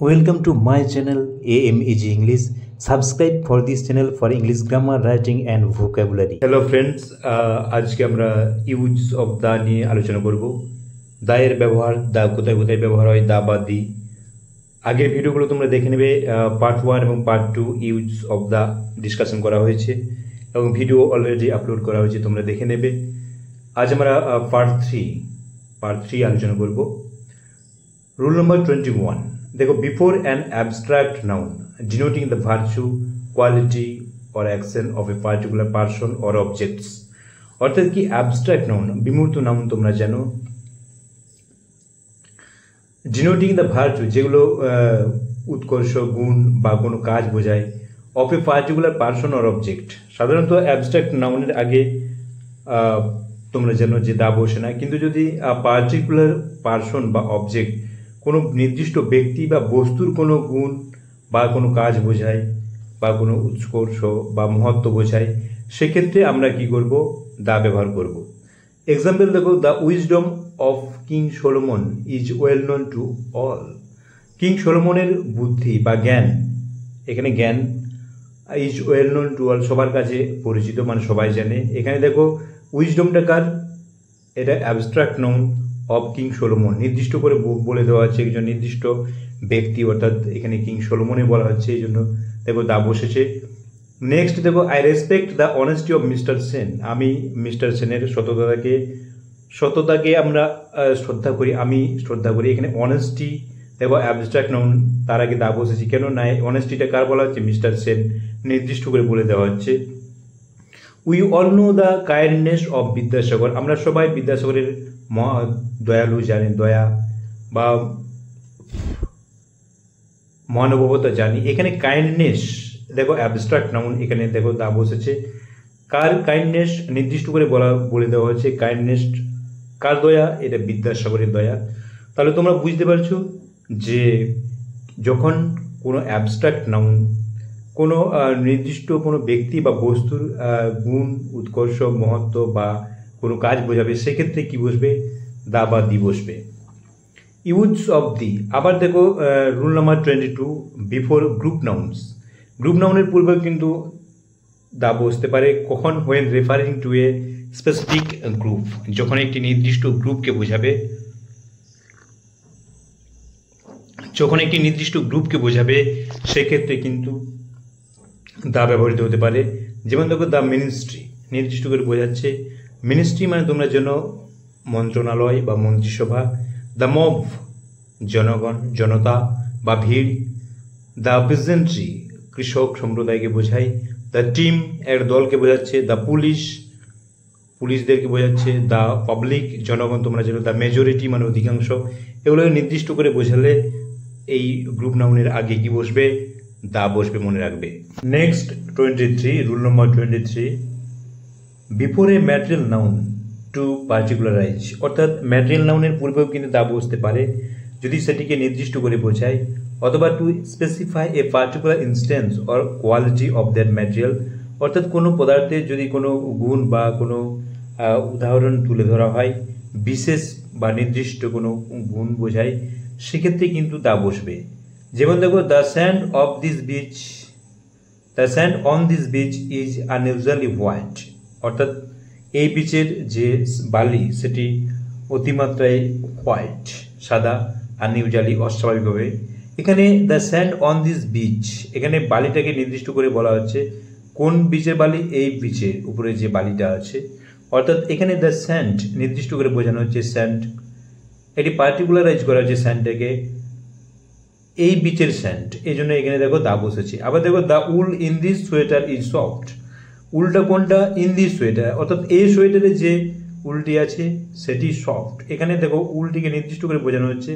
Welcome to my channel AMEG English. Subscribe for this channel for English grammar, writing and vocabulary. Hello friends, আজকে আমরা use of দা নিয়ে আলোচনা করব। দা এর ব্যবহার, দা কোথায় কোথায় ব্যবহার হয়, দা বা দি। আগের ভিডিওগুলো তোমরা দেখে নেবে। পার্ট 1 এবং part 2 use of the discussion করা হয়েছে এবং ভিডিও অলরেডি আপলোড করা হয়েছে, তোমরা দেখে নেবে। আজ আমরা পার্ট 3 আলোচনা করব। রুল নম্বর 21, দেখো, before an abstract noun ডিনোটিং the virtue, quality or action of a particular person or objects, অর্থাৎ কি অ্যাবস্ট্রাক্ট নাউন, বিমূর্ত নাউন তোমরা জানো, ডিনোটিং দ্য ভার্চু যেগুলো উৎকর্ষ, গুণ বা কোনো কাজ বোঝায়, of a particular person or object. সাধারণত অ্যাবস্ট্রাক্ট নাউনের আগে তোমরা জানো যে দা বসে না, কিন্তু যদি পার্টিকুলার পার্সন বা অবজেক্ট কোনো নির্দিষ্ট ব্যক্তি বা বস্তুর কোনো গুণ বা কোনো কাজ বোঝায় বা কোনো উৎকর্ষ বা মহত্ব বোঝায়, সেক্ষেত্রে আমরা কি করব, দা ব্যবহার করব। এক্সাম্পল দেখো, the wisdom of king Solomon is well known to all. King সলোমনের বুদ্ধি বা জ্ঞান, এখানে জ্ঞান is well known to all, সবার কাছে পরিচিত, মানে সবাই জানে। এখানে দেখো উইজডমটা কার, এটা abstract noun of king Solomon, নির্দিষ্ট করে বলে দেওয়া হচ্ছে একজন নির্দিষ্ট ব্যক্তি, অর্থাৎ এখানে কিং সলোমনে বলা হচ্ছে, এই জন্য দেখো দা বসেছে। নেক্সট দেখো, I respect the honesty of mister Sen. আমি মিস্টার সেনের সততাকে আমরা শ্রদ্ধা করি, আমি শ্রদ্ধা করি। এখানে অনেস্টি দেখো অ্যাবস্ট্রাক্ট নাউন, তার আগে দা বসেছি কেন না, অনেস্টিটা কার বলা হচ্ছে, মিস্টার সেন, নির্দিষ্ট করে বলে দেওয়া হচ্ছে। We all know the kindness of Vidyasagar. আমরা সবাই বিদ্যাসাগরের দয়ালু জানি, দয়া বা মহানুভবতা জানি। এখানে কাইন্ডনেস দেখো অ্যাবস্ট্রাক্ট নাউন, এখানে দেখো দা বসেছে। কার কাইন্ডনেস নির্দিষ্ট করে বলে দেওয়া হচ্ছে, কাইন্ডনেস কার দয়া, এটা বিদ্যাসাগরের দয়া। তাহলে তোমরা বুঝতে পারছো যে যখন কোনো অ্যাবস্ট্রাক্ট নাউন কোনো নির্দিষ্ট কোনো ব্যক্তি বা বস্তুর গুণ, উৎকর্ষ, মহত্ব বা কোনো কাজ বোঝাবে, সেক্ষেত্রে কি বসবে, দা বা দি বসবে। ইউজ অফ দি, আবার দেখো rule number 22, before group nouns. Group নাউনের পূর্বে কিন্তু দা বসতে পারে কখন, when referring two a specific group, যখন একটি নির্দিষ্ট গ্রুপকে বোঝাবে, সেক্ষেত্রে কিন্তু দা ব্যবহৃত হতে পারে। যেমন দেখো, দ্য মিনিস্ট্রি, নির্দিষ্ট করে বোঝাচ্ছে। মিনিস্ট্রি মানে তোমরা জানো মন্ত্রণালয় বা মন্ত্রিসভা। দ্য মব, জনগণ, জনতা বা ভিড়। দ্য পেজেন্ট্রি, কৃষক সম্প্রদায়কে বোঝায়। দ্য টিম, এক দলকে বোঝাচ্ছে। দ্য পুলিশ, পুলিশদেরকে বোঝাচ্ছে। দ্য পাবলিক, জনগণ তোমরা জানো। দ্য মেজরিটি মানে অধিকাংশ। এগুলো নির্দিষ্ট করে বোঝালে এই গ্রুপ নাউনের আগে কি বসবে, দা বসবে, মনে রাখবে। Next 23, rule number 23, before a material noun to particularize, অর্থাৎ ম্যাটেরিয়াল নাউনের পূর্বেও কিন্তু দা বসতে পারে যদি সেটিকে নির্দিষ্ট করে বোঝায়, অথবা to specify a particular instance or quality of that material, অর্থাৎ কোনো পদার্থের যদি কোনো গুণ বা কোনো উদাহরণ তুলে ধরা হয়, বিশেষ বা নির্দিষ্ট কোনো গুণ বোঝায়, সেক্ষেত্রে কিন্তু দা বসবে। যেমন দেখো, the sand on this beach is unusually white, অর্থাৎ এই বিচের যে বালি সেটি অতিমাত্রায় হোয়াইট, সাদা, আনইউজুয়ালি অস্বাভাবিকভাবে। এখানে the sand on this beach, এখানে বালিটাকে নির্দিষ্ট করে বলা হচ্ছে কোন বিচের বালি, এই বিচের উপরে যে বালিটা আছে, অর্থাৎ এখানে দ্য স্যান্ড নির্দিষ্ট করে বোঝানো হচ্ছে স্যান্ড, এটি পার্টিকুলারাইজ করা হচ্ছে স্যান্ডটাকে, এই বিচের স্যান্ড, এই জন্য এখানে দেখো দা বসেছে। আবার দেখো, the wool in this sweater is soft, উলটা কোনটা, ইন দিস সোয়েটার, অর্থাৎ এই সোয়েটারে যে উলটি আছে সেটি সফট, এখানে দেখো উলটিকে নির্দিষ্ট করে বোঝানো হচ্ছে,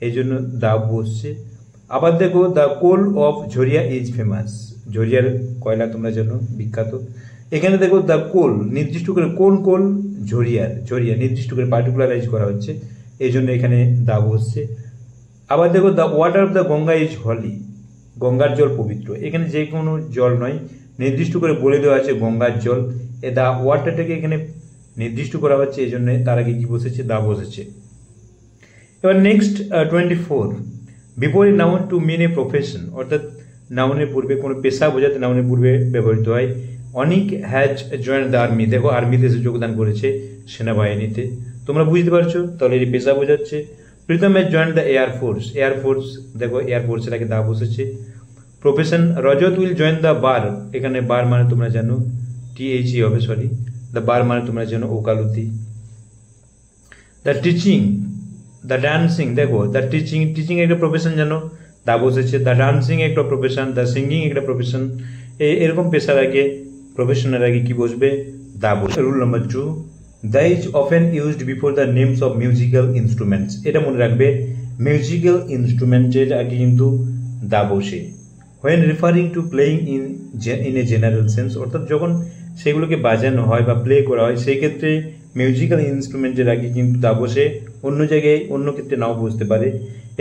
এই জন্য দা বসছে। আবার দেখো, the coal of Jharia is famous, ঝরিয়ার কয়লা তোমরা জানো বিখ্যাত। এখানে দেখো দ্য কোল নির্দিষ্ট করে, কোন কোল, ঝরিয়া নির্দিষ্ট করে পার্টিকুলারাইজ করা হচ্ছে, এই জন্য এখানে দা বসছে। আবার দেখো, the water of the Ganga is holy, গঙ্গার জল পবিত্র, এখানে যে কোনো জল নয়, নির্দিষ্ট করে বলে দেওয়া আছে গঙ্গার জল, দ্য ওয়াটারটাকে এখানে নির্দিষ্ট করা হচ্ছে, এই জন্য তার আগে কি বসেছে, দা বসেছে। এবার next 24, before a noun to mean a profession, অর্থাৎ নাউনের পূর্বে কোনো পেশা বোঝাতে নাউনের পূর্বে ব্যবহৃত হয়। অনিক হ্যাজ জয়েন দ্য আর্মি, দেখো আর্মিতে এসে যোগদান করেছে, সেনাবাহিনীতে। তোমরা বুঝতে পারছো, তাহলে এটি পেশা বোঝাচ্ছে। Pritam has join the air force, air force দেখো এয়ারফোর্সের আগে দা বসেছে। Profession Rajat will join the bar, এখানে বার মানে তোমরা জানো THE হবে, সরি, দ্য বার মানে তোমরা জানো ওকালতি। দ্য টিচিং, দ্য ডান্সিং, দেখো দ্য টিচিং, টিচিং একটা প্রফেশন জানো, দা বসেছে। দ্য ডান্সিং একটা প্রফেশন, দ্য সিঙ্গিং একটা প্রফেশন। এরকম পেশার আগে, প্রফেশনের আগে কি বসবে? দা বসবে। Rule number 2, the is often used before the names of musical instruments. এটা মনে রাখবে, মিউজিক্যাল ইনস্ট্রুমেন্টের আগে কিন্তু দা বসে। When referring two playing in a general sense, অর্থাৎ যখন সেগুলোকে বাজানো হয় বা প্লে করা হয়, সেই ক্ষেত্রে মিউজিক্যাল ইনস্ট্রুমেন্টের আগে কিন্তু দা বসে। অন্য জায়গায় অন্য ক্ষেত্রে নাও বসতে পারে।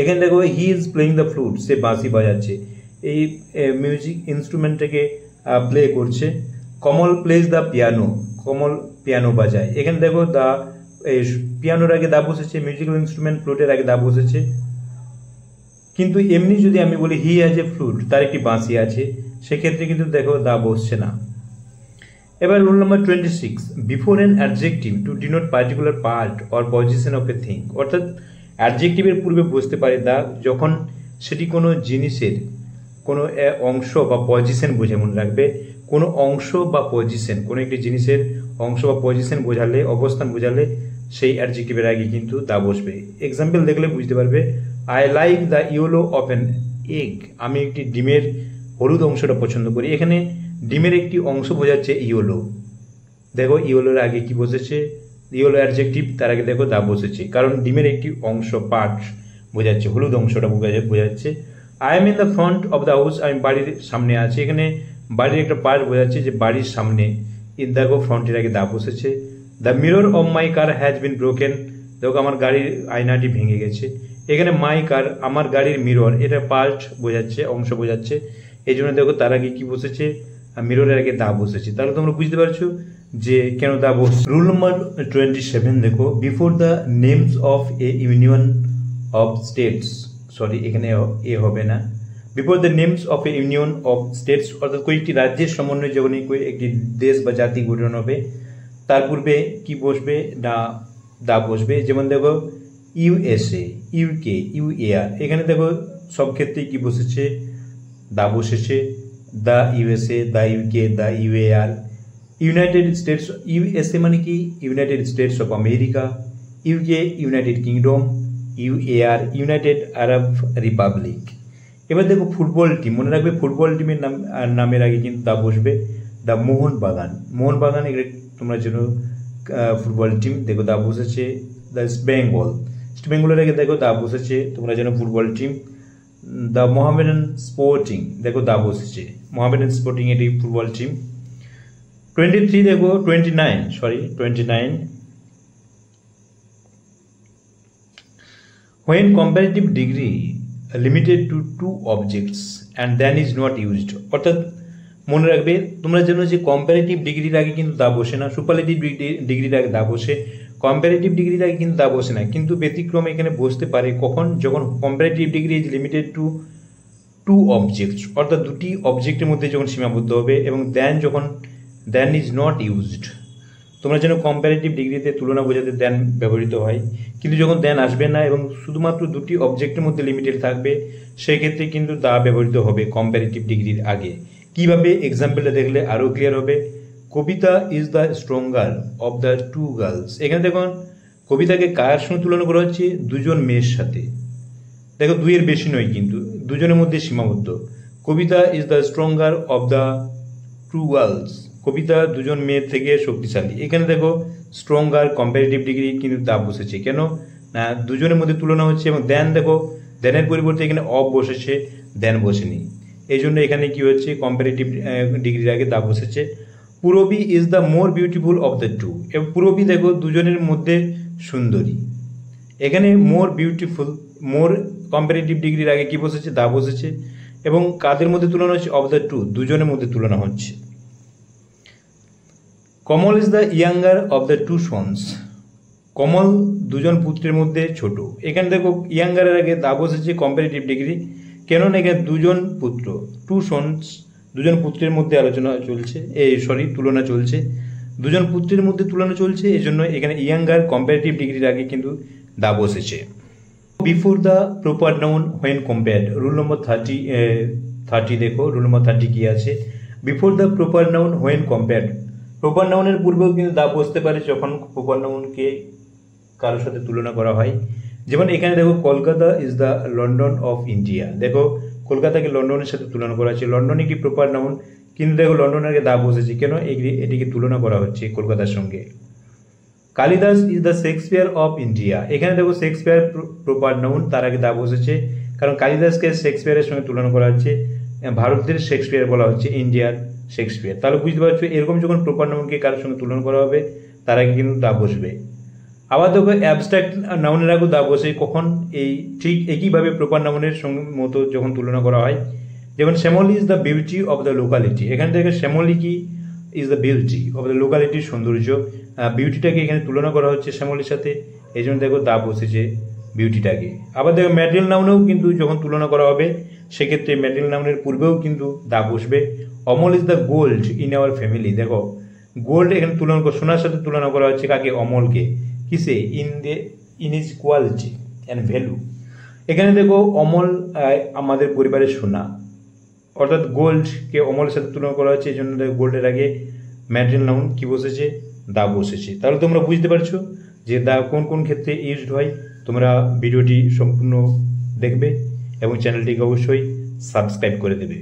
এখানে দেখো he is playing the flute, সে বাঁশি বাজাচ্ছে, এই মিউজিক ইনস্ট্রুমেন্টটাকে প্লে করছে। Kamal plays the piano, Kamal piano বাজায়। এখানে দেখো দা, পিয়ানোর আগে দা বসেছে, মিউজিক্যাল ইনস্ট্রুমেন্ট ফ্লুটের আগে দা বসেছে। কিন্তু এমনি যদি আমি বলি হি হ্যাজ এ ফ্লুট, তার একটি বাঁশি আছে, সেক্ষেত্রে কিন্তু দেখো দা বসছে না। এবার rule number 26, before an adjective to denote particular part or position of a thing, অর্থাৎ অ্যাডজেক্টিভের পূর্বে বসতে পারে দা যখন সেটি কোনো জিনিসের কোনো অংশ বা পজিশন বোঝে। মনে রাখবে, কোনো অংশ বা পজিশন, কোনো একটি জিনিসের অংশ বা পজিশন বোঝালে, অবস্থান বোঝালে সেই অ্যাডজেক্টিভের আগে কিন্তু দা বসবে। এক্সাম্পল দেখলে বুঝতে পারবে। I like the yellow of an egg, আমি একটি ডিমের হলুদ অংশটা পছন্দ করি। এখানে ডিমের একটি অংশ বোঝাচ্ছে ইয়েলো, দেখো ইয়েলোর আগে কি বসেছে? ইয়েলো অ্যাডজেক্টিভ, তার আগে দেখো দা বসেছে, কারণ ডিমের একটি অংশ, পার্ট বোঝাচ্ছে, হলুদ অংশটা বোঝাচ্ছে। I am in the front of the house, আমি বাড়ির সামনে আছি। এখানে বাড়ির একটা পার্ট বোঝাচ্ছে যে বাড়ির সামনে, দেখো ফ্রন্টের আগে দা বসেছে। The mirror of my car has been broken, দেখো আমার গাড়ির আয়নাটি ভেঙে গেছে। এখানে মাই কার, আমার গাড়ির মিরর, এটা পার্ট বোঝাচ্ছে, অংশ বোঝাচ্ছে। এই জন্য দেখো তার আগে কি বসেছে? মিররের আগে দা বসেছে। তাহলে তোমরা বুঝতে পারছো যে কেন দা বসছে। রুল নাম্বার 27 দেখো, before the names of A union of states, sorry এখানে এ হবে না, before the names of A union of states, অর্থাৎ কয়েকটি রাজ্যের সমন্বয়ে যখন একটি দেশ বা জাতি গঠন হবে, তার পূর্বে কি বসবে? দা বসবে। যেমন দেখো USA, UK, UAR, এখানে দেখো সব ক্ষেত্রেই কি বসেছে? দা বসেছে। The USA, the UK, the UAR। United states, USA মানে কি? United states of America. UK, United kingdom. UAR, United Arab Republic. এবার দেখো ফুটবল টিম, মনে রাখবে ফুটবল টিমের নামের আগে কিন্তু দা বসবে। দ্য মোহনবাগান, মোহনবাগান এটা তোমরা জানো ফুটবল টিম, দেখো দা বসেছে। দ্য ইস্ট বেঙ্গল, ইস্ট বেঙ্গলের আগে দেখো দা বসেছে, তোমরা জানো football team. The Mohammedan sporting, দেখো দা বসেছে, মোহামেডান স্পোর্টিং এটি ফুটবল টিম। 23 দেখো 29 when comparative degree limited to 2 objects and then is not used, অর্থাৎ মনে রাখবে তোমরা জানো যে কম্পারেটিভ ডিগ্রির আগে কিন্তু দা বসে না, সুপারলেটিভ ডিগ্রির আগে দা বসে, কম্পারেটিভ ডিগ্রির আগে কিন্তু দা বসে না। কিন্তু ব্যতিক্রমে এখানে বসতে পারে কখন? যখন comparative degree is limited to 2 objects, অর্থাৎ দুটি অবজেক্টের মধ্যে যখন সীমাবদ্ধ হবে, এবং দেন ইজ নট ইউজড। তোমরা যেন কম্পারেটিভ ডিগ্রিতে তুলনা বোঝাতে দেন ব্যবহৃত হয়, কিন্তু যখন দেন আসবে না এবং শুধুমাত্র দুটি অবজেক্টের মধ্যে লিমিটেড থাকবে, সেই ক্ষেত্রে কিন্তু দা ব্যবহৃত হবে কম্পারেটিভ ডিগ্রির আগে। কিভাবে? এক্সাম্পলটা দেখলে আরও ক্লিয়ার হবে। Kavita is the stronger of the 2 girls, এখানে দেখুন কবিতাকে কার সঙ্গে তুলনা করা হচ্ছে? 2জন মেয়ের সাথে। দেখো 2 এর বেশি নয়, কিন্তু 2জনের মধ্যে সীমাবদ্ধ। Kavita is the stronger of the 2 girls, Kavita 2জন মেয়ের থেকে শক্তিশালী। এখানে দেখো স্ট্রঙ্গার কম্পারেটিভ ডিগ্রি কিন্তু দা বসেছে, কেন না 2জনের মধ্যে তুলনা হচ্ছে। এবং দেন দেখো দেনের পরিবর্তে এখানে অফ বসেছে, দেন বসেনি, এই জন্য এখানে কি হচ্ছে? কম্পারেটিভ ডিগ্রির আগে দা বসেছে। Purabi is the more beautiful of the 2, এবং পূরবী দেখো 2জনের মধ্যে সুন্দরী। এখানে মোর বিউটিফুল, মোর কম্পারেটিভ ডিগ্রির আগে কি বসেছে? দা বসেছে। এবং কাদের মধ্যে তুলনা হচ্ছে? অফ দ্য 2, 2জনের মধ্যে তুলনা হচ্ছে। Kamal is the younger of the 2 sons, Kamal দুজন পুত্রের মধ্যে ছোট। এখানে দেখো ইয়াঙ্গারের আগে দা বসেছে কম্পারেটিভ ডিগ্রি, কেননা এখানে দুজন পুত্র, টু সন্স, দুজন পুত্রের মধ্যে আলোচনা চলছে, তুলনা চলছে, দুজন পুত্রের মধ্যে তুলনা চলছে, এই জন্য এখানে ইয়াঙ্গার কম্পারেটিভ ডিগ্রির আগে কিন্তু দা বসেছে। Before the proper noun when compared, rule number 30 দেখো, রুল নম্বর 30 কি আছে? Before the proper noun when compared, proper নাউনের পূর্বেও কিন্তু দা বসতে পারে যখন প্রপার নাউনকে কারোর সাথে তুলনা করা হয়। যেমন এখানে দেখো Kolkata is the London of India, দেখো কলকাতাকে লন্ডনের সাথে তুলনা করা হচ্ছে, লন্ডন একটি প্রপার নাউন, কিন্তু দেখো লন্ডনের আগে দা বসেছে, কেন? এটিকে তুলনা করা হচ্ছে কলকাতার সঙ্গে। Kalidas is the Shakespeare of India, এখানে দেখো শেক্সপিয়ার প্রপার নাউন, তার আগে দা বসেছে, কারণ কালিদাসকে শেক্সপিয়ারের সঙ্গে তুলনা করা হচ্ছে, ভারতের শেক্সপিয়ার বলা হচ্ছে, ইন্ডিয়ার শেক্সপিয়ার। তাহলে বুঝতে পারছো এরকম যখন প্রপার নাউনকে কারোর সঙ্গে তুলনা করা হবে তার আগে কিন্তু দা বসবে। আবার দেখো অ্যাবস্ট্রাক্ট নাউনের আগেও দা বসে, কখন? এই ঠিক একইভাবে প্রপার নাউনের সঙ্গে মতো যখন তুলনা করা হয়। যেমন Shyamal is the beauty of the locality, এখানে দেখো শ্যামলি কি? Is the beauty of the লোকালিটির সৌন্দর্য, বিউটিটাকে এখানে তুলনা করা হচ্ছে শ্যামলির সাথে, এই জন্য দেখো দা বসেছে বিউটিটাকে। আবার দেখো ম্যাটেরিয়াল নাউনেও কিন্তু যখন তুলনা করা হবে সেক্ষেত্রে ম্যাটেরিয়াল নাউনের পূর্বেও কিন্তু দা বসবে। Amal is the gold in our family, দেখো গোল্ড এখানে তুলনা সোনার সাথে তুলনা করা হচ্ছে, কাকে? অমলকে। কিসে? In is quality and value, এখানে দেখো অমল আমাদের পরিবারের সোনা, অর্থাৎ গোল্ডকে অমলের সাথে তুলনা করা হচ্ছে, এই জন্য গোল্ডের আগে ম্যাটেরিয়াল নাউন কি বসেছে? দা বসেছে। তাহলে তোমরা বুঝতে পারছো যে দা কোন কোন ক্ষেত্রে ইউজড হয়। তোমরা ভিডিওটি সম্পূর্ণ দেখবে এবং চ্যানেলটিকে অবশ্যই সাবস্ক্রাইব করে দেবে।